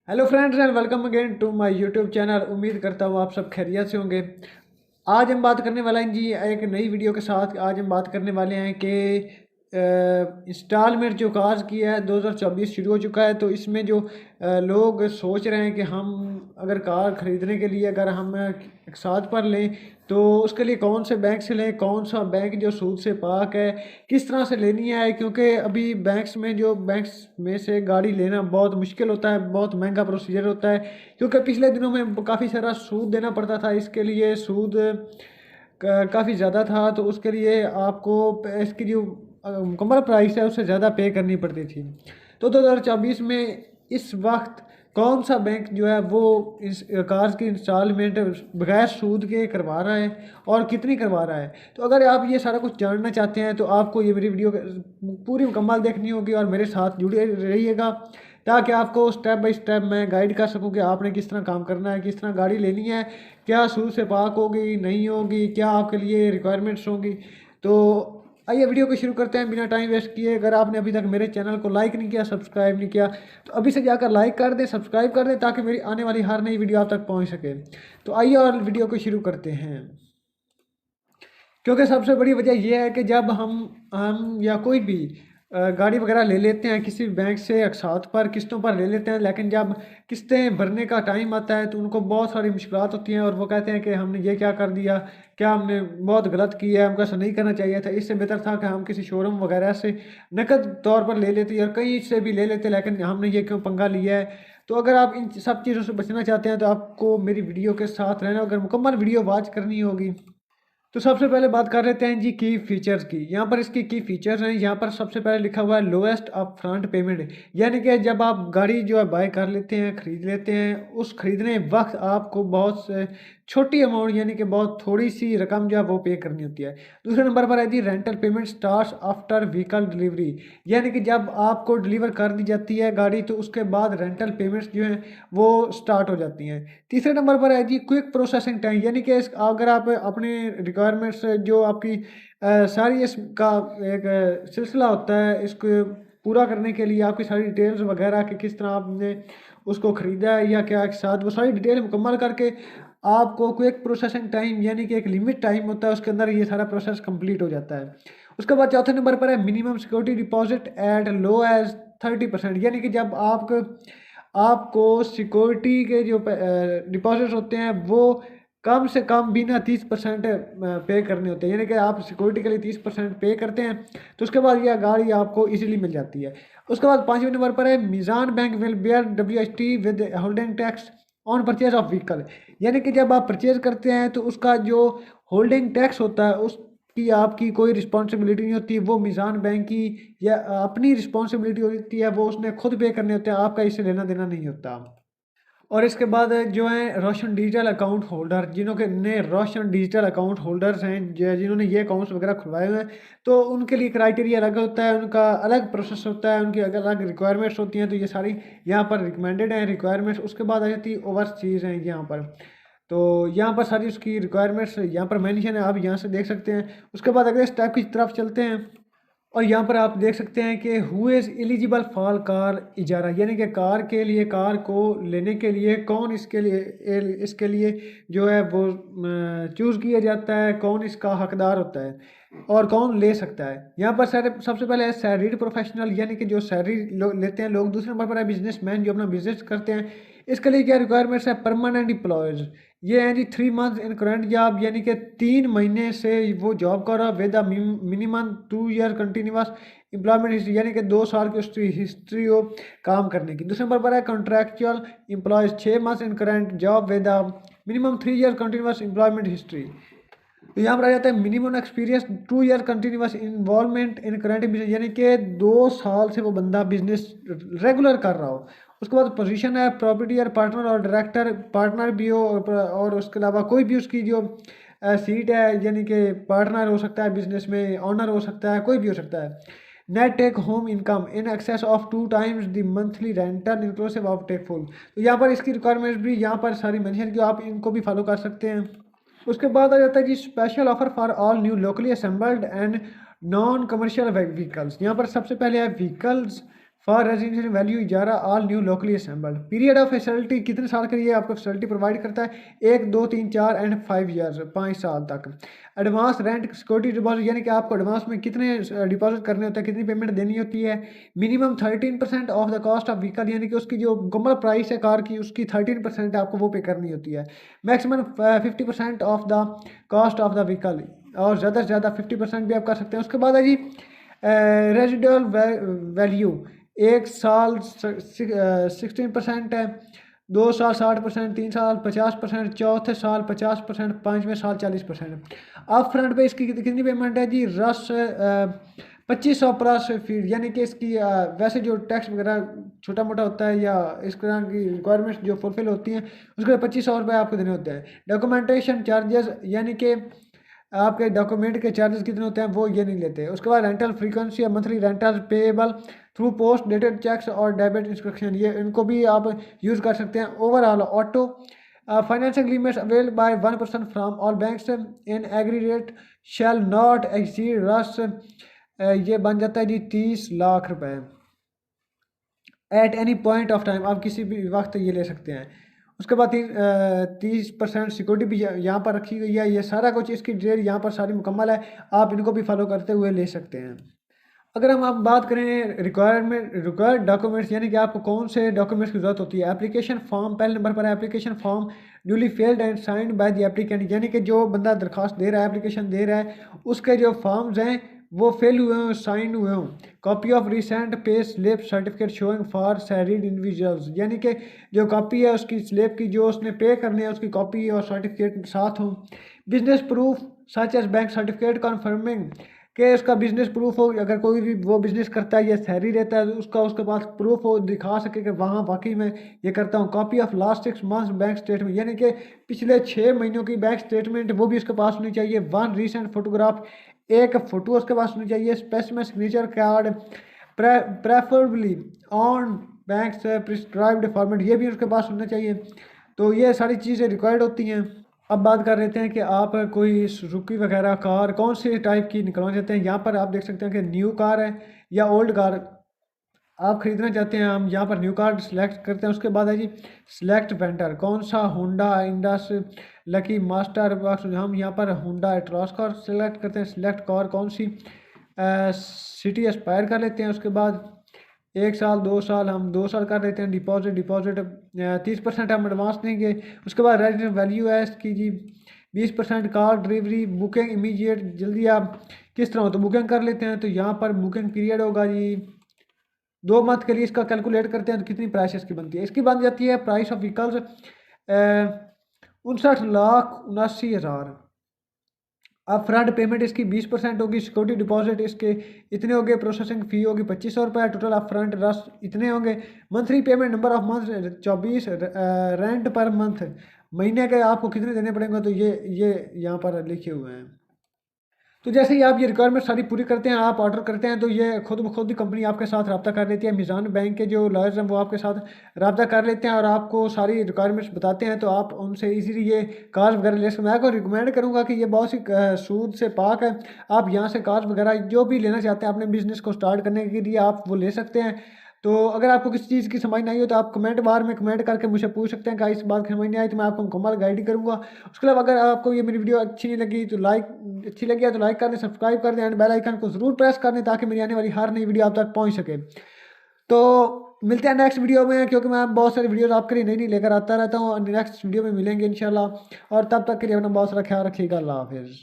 Hello friends and welcome again to my YouTube channel. उम्मीद करता हूँ आप सब खैरियत से होंगे। आज हम बात करने वाले हैं जी एक नई वीडियो के साथ। आज हम बात करने वाले हैं कि इंस्टॉलमेंट जो कार्स की है 2024 शुरू हो चुका है। तो इसमें जो लोग सोच रहे हैं कि हम अगर कार ख़रीदने के लिए अगर हम एक साथ पर लें तो उसके लिए कौन से बैंक से लें, कौन सा बैंक जो सूद से पाक है, किस तरह से लेनी है। क्योंकि अभी बैंक्स में से गाड़ी लेना बहुत मुश्किल होता है, बहुत महंगा प्रोसीजर होता है। क्योंकि पिछले दिनों में काफ़ी सारा सूद देना पड़ता था, इसके लिए सूद काफ़ी ज़्यादा था। तो उसके लिए आपको इसकी जो मुकम्मल प्राइस है उससे ज़्यादा पे करनी पड़ती थी। तो 2024 में इस वक्त कौन सा बैंक जो है वो इस कार्स की इंस्टॉलमेंट बगैर सूद के करवा रहा है और कितनी करवा रहा है। तो अगर आप ये सारा कुछ जानना चाहते हैं तो आपको ये मेरी वीडियो पूरी मुकम्मल देखनी होगी और मेरे साथ जुड़े रहिएगा, ताकि आपको स्टेप बाय स्टेप मैं गाइड कर सकूं कि आपने किस तरह काम करना है, किस तरह गाड़ी लेनी है, क्या सूद से पाक होगी नहीं होगी, क्या आपके लिए रिक्वायरमेंट्स होंगी। तो आइए वीडियो को शुरू करते हैं बिना टाइम वेस्ट किए। अगर आपने अभी तक मेरे चैनल को लाइक नहीं किया, सब्सक्राइब नहीं किया, तो अभी से जाकर लाइक कर दें, सब्सक्राइब कर दें, ताकि मेरी आने वाली हर नई वीडियो आप तक पहुंच सके। तो आइए और वीडियो को शुरू करते हैं। क्योंकि सबसे बड़ी वजह यह है कि जब हम या कोई भी गाड़ी वगैरह ले लेते हैं किसी बैंक से अकसात पर किस्तों पर ले लेते हैं, लेकिन जब किस्तें भरने का टाइम आता है तो उनको बहुत सारी मुश्किलात होती हैं और वो कहते हैं कि हमने ये क्या कर दिया, क्या हमने बहुत गलत किया है, हमको ऐसा नहीं करना चाहिए था। इससे बेहतर था कि हम किसी शोरूम वगैरह से नकद तौर पर ले लेते और कहीं से भी ले लेते, लेकिन हमने ये क्यों पंगा लिया है। तो अगर आप इन सब चीज़ों से बचना चाहते हैं तो आपको मेरी वीडियो के साथ रहना, अगर मुकम्मल वीडियो वॉच करनी होगी। तो सबसे पहले बात कर लेते हैं जी की फीचर्स की। यहाँ पर इसकी की फीचर्स हैं। यहाँ पर सबसे पहले लिखा हुआ है लोएस्ट अप फ्रंट पेमेंट, यानी कि जब आप गाड़ी जो है बाय कर लेते हैं, ख़रीद लेते हैं, उस ख़रीदने वक्त आपको बहुत से छोटी अमाउंट यानी कि बहुत थोड़ी सी रकम जो है वो पे करनी होती है। दूसरे नंबर पर है G rental payment starts after vehicle delivery, यानी कि जब आपको डिलीवर कर दी जाती है गाड़ी तो उसके बाद रेंटल पेमेंट्स जो हैं वो स्टार्ट हो जाती हैं। तीसरे नंबर पर है जी क्विक प्रोसेसिंग टाइम, यानी कि अगर आप अपने रिक्वायरमेंट्स जो आपकी सारी इसका एक सिलसिला होता है, इसको पूरा करने के लिए आपकी सारी डिटेल्स वगैरह कि किस तरह आपने उसको ख़रीदा है या क्या के साथ, वो सारी डिटेल मुकम्मल करके आपको क्विक प्रोसेसिंग टाइम यानी कि एक लिमिट टाइम होता है, उसके अंदर ये सारा प्रोसेस कंप्लीट हो जाता है। उसके बाद चौथे नंबर पर है minimum security deposit at low as 30%, यानी कि जब आपको सिक्योरिटी के जो डिपॉजिट्स होते हैं वो कम से कम बिना 30% पे करने होते हैं, यानी कि आप सिक्योरिटी के लिए 30% पे करते हैं तो उसके बाद यह गाड़ी आपको इजीली मिल जाती है। उसके बाद पाँचवें नंबर पर है Meezan bank will bear WST withholding tax on purchase of vehicle, यानी कि जब आप परचेज करते हैं तो उसका जो होल्डिंग टैक्स होता है उसकी आपकी कोई रिस्पॉन्सिबिलिटी नहीं होती, वो मीज़ान बैंक की या अपनी रिस्पॉन्सिबिलिटी होती है, वो उसने खुद पे करने होते हैं, आपका इससे लेना देना नहीं होता। और इसके बाद जो है रोशन डिजिटल अकाउंट होल्डर, जिन्हों के नए रोशन डिजिटल अकाउंट होल्डर्स हैं, जिन्होंने ये अकाउंट्स वगैरह खुलवाए हुए हैं, तो उनके लिए क्राइटेरिया अलग होता है, उनका अलग प्रोसेस होता है, उनकी अलग अलग रिक्वायरमेंट्स होती हैं। तो ये सारी यहाँ पर रिकमेंडेड हैं रिक्वायरमेंट्स। उसके बाद आ जाती है ओवरसीज़ हैं यहाँ पर। तो यहाँ पर सारी उसकी रिक्वायरमेंट्स यहाँ पर मेंशन है, आप यहाँ से देख सकते हैं। उसके बाद अगले स्टेप की तरफ चलते हैं और यहाँ पर आप देख सकते हैं कि who is eligible for car इजारा, यानी कि कार के लिए, कार को लेने के लिए कौन इसके लिए जो है वो चूज़ किया जाता है, कौन इसका हकदार होता है और कौन ले सकता है। यहाँ पर सबसे पहले है सैलरीड प्रोफेशनल, यानी कि जो सैलरी लेते हैं लोग। दूसरे नंबर पर है बिजनेसमैन, जो अपना बिजनेस करते हैं। इसके लिए क्या रिक्वायरमेंट्स है, परमानेंट एम्प्लॉयज़, ये हैं जी 3 मंथ इन करंट जॉब, यानी कि 3 महीने से वो जॉब कर रहा with minimum 2 year continuous employment history, यानी कि 2 साल की उसकी हिस्ट्री हो काम करने की। दूसरे नंबर पर है contractual employees, 6 month in current job with minimum 3 year continuous employment history. तो यहाँ पर आ जाता है minimum experience 2 year continuous involvement in current business, यानी कि 2 साल से वो बंदा बिजनेस रेगुलर कर रहा हो। उसके बाद पोजीशन है प्रॉपर्टी और पार्टनर और डायरेक्टर, पार्टनर भी हो और उसके अलावा कोई भी उसकी जो सीट है, यानी कि पार्टनर हो सकता है बिजनेस में, ऑनर हो सकता है, कोई भी हो सकता है। Net take home income in excess of 2 times the monthly rental inclusive of take full. तो यहाँ पर इसकी रिक्वायरमेंट्स भी यहाँ पर सारी मेंशन की, आप इनको भी फॉलो कर सकते हैं। उसके बाद आ जाता है G special offer for all new locally assembled and non commercial vehicles. यहाँ पर सबसे पहले है व्हीकल्स फॉर रेजिडेंशियल वैल्यू इजारा all new locally assembled. Period of facility कितने साल के लिए आपको फैसिलिटी प्रोवाइड करता है 1 2 3 4 एंड 5 ईयर्स 5 साल तक। एडवांस रेंट सिक्योरिटी डिपॉजिट यानी कि आपको एडवांस में कितने डिपॉजिट करने होते हैं, कितनी पेमेंट देनी होती है। Minimum 13% of the cost of vehicle यानी कि उसकी जो मुकम्मल प्राइस है कार की उसकी 13% आपको वो पे करनी होती है। Maximum 50% of the cost of the vehicle और ज़्यादा से ज़्यादा 50% भी आप कर सकते हैं। उसके बाद है जी रेजिडुअल वैल्यू 1 साल 16% है, 2 साल 60%, 3 साल 50%, चौथे साल 50%, 5वें साल 40%। अप फ्रंट पे इसकी कितनी पेमेंट है जी रस 2500 प्लस फीड यानी कि इसकी वैसे जो टैक्स वगैरह छोटा मोटा होता है या इस तरह की रिक्वायरमेंट्स जो फुलफिल होती हैं उसके लिए 2500 रुपये आपको देने होते हैं। डॉक्यूमेंटेशन चार्जेस यानी कि आपके डॉक्यूमेंट के चार्जेस कितने होते हैं वो ये नहीं लेते। उसके बाद रेंटल फ्रीक्वेंसी या monthly rental payable through post dated cheques और डेबिट इंस्ट्रक्शन ये इनको भी आप यूज़ कर सकते हैं। Overall auto financial limits avail by 1% from all banks in aggregate shall not exceed रस ये बन जाता है जी 30 लाख रुपए at any point of time. आप किसी भी वक्त ये ले सकते हैं। उसके बाद 30% सिक्योरिटी भी यहाँ पर रखी गई है। ये सारा कुछ इसकी डिटेल यहाँ पर सारी मुकम्मल है, आप इनको भी फॉलो करते हुए ले सकते हैं। अगर हम आप बात करें रिक्वायर्ड डॉक्यूमेंट्स यानी कि आपको कौन से डॉक्यूमेंट्स की जरूरत होती है। एप्लीकेशन फॉर्म पहले नंबर पर है। Application form duly failed and signed by the applicant यानी कि जो बंदा दरखास्त दे रहा है एप्लीकेशन दे रहा है उसके जो फॉर्म्स हैं वो फेल हुए हों साइन हुए हों। Copy of recent pay slip certificate showing for salaried individuals यानी कि जो कॉपी है उसकी स्लिप की जो उसने पे करनी है उसकी कॉपी और सर्टिफिकेट साथ हों। Business proof such as bank certificate confirming कि उसका बिजनेस प्रूफ हो, अगर कोई भी वो बिजनेस करता है या सैलरी रहता है उसका उसके पास प्रूफ हो, दिखा सके कि वहाँ वाकई में ये करता हूँ। Copy of last 6 months bank statement यानी कि पिछले 6 महीनों की बैंक स्टेटमेंट वो भी उसके पास होनी चाहिए। 1 रीसेंट फोटोग्राफ एक फ़ोटो उसके पास होनी चाहिए। Specimen signature card preferably on bank से प्रिस्क्राइब्ड फॉर्मेट ये भी उसके पास होना चाहिए। तो ये सारी चीज़ें रिक्वायर्ड होती हैं। अब बात कर लेते हैं कि आप कोई सुजुकी वगैरह कार कौन सी टाइप की निकलवाना चाहते हैं। यहाँ पर आप देख सकते हैं कि न्यू कार है या ओल्ड कार आप ख़रीदना चाहते हैं। हम यहाँ पर न्यू कार सिलेक्ट करते हैं। उसके बाद है जी सिलेक्ट वेंडर कौन सा होंडा इंडस लकी मास्टर हम यहाँ पर होंडा एट्रॉस कार सिलेक्ट करते हैं। सिलेक्ट कार कौन सी सिटी एस्पायर कर लेते हैं। उसके बाद 1 साल 2 साल हम 2 साल कर लेते हैं। डिपॉजिट 30% हम एडवांस देंगे। उसके बाद रेजिडेंट वैल्यू है इसकी जी 20%। कार डिलीवरी बुकिंग इमीडिएट जल्दी आप किस तरह हो तो बुकिंग कर लेते हैं। तो यहाँ पर बुकिंग पीरियड होगा जी 2 मंथ के लिए। इसका कैलकुलेट करते हैं तो कितनी प्राइस इसकी बनती है। इसकी बन जाती है प्राइस ऑफ व्हीकल्स 59,79,80,000। अब फ्रंट पेमेंट इसकी 20% होगी। सिक्योरिटी डिपॉजिट इसके इतने होंगे। प्रोसेसिंग फ़ी होगी 2500 रुपये। टोटल आप फ्रंट रस इतने होंगे। Monthly payment number of month 24। Rent per month महीने के आपको कितने देने पड़ेंगे तो ये यहाँ पर लिखे हुए हैं। तो जैसे ही आप ये रिक्वायरमेंट सारी पूरी करते हैं आप ऑर्डर करते हैं तो ये खुद ब खुद ही कंपनी आपके साथ रब्ता कर लेती है। मीज़ान बैंक के जो लॉयर्स हैं वो आपके साथ रब्ता कर लेते हैं और आपको सारी रिक्वायरमेंट्स बताते हैं तो आप उनसे इजीली ये कार्स वगैरह ले सकते हैं। मैं आपको रिकमेंड करूँगा कि ये बहुत सी सूद से पाक है। आप यहाँ से कार्स वगैरह जो भी लेना चाहते हैं अपने बिजनेस को स्टार्ट करने के लिए आप वो ले सकते हैं। तो अगर आपको किसी चीज़ की समझ नहीं हो तो आप कमेंट बार में कमेंट करके मुझे पूछ सकते हैं कि इस बात की समझ नहीं आई तो मैं आपको मुकम्मल गाइड ही करूँगा। उसके अलावा अगर आपको ये मेरी वीडियो अच्छी लगी तो अच्छी लगी है तो लाइक कर दें, सब्सक्राइब कर दें एंड बेल आइकन को ज़रूर प्रेस कर दें ताकि मेरी आने वाली हर नई वीडियो आप तक पहुँच सके। तो मिलते हैं नेक्स्ट वीडियो में क्योंकि मैं बहुत सारी वीडियोज़ आपके लिए नई लेकर आता रहता हूँ। नेक्स्ट वीडियो में मिलेंगे इंशाल्लाह और तब तक के लिए अपना बहुत सारा ख्याल रखिएगा। अल्लाह हाफिज़।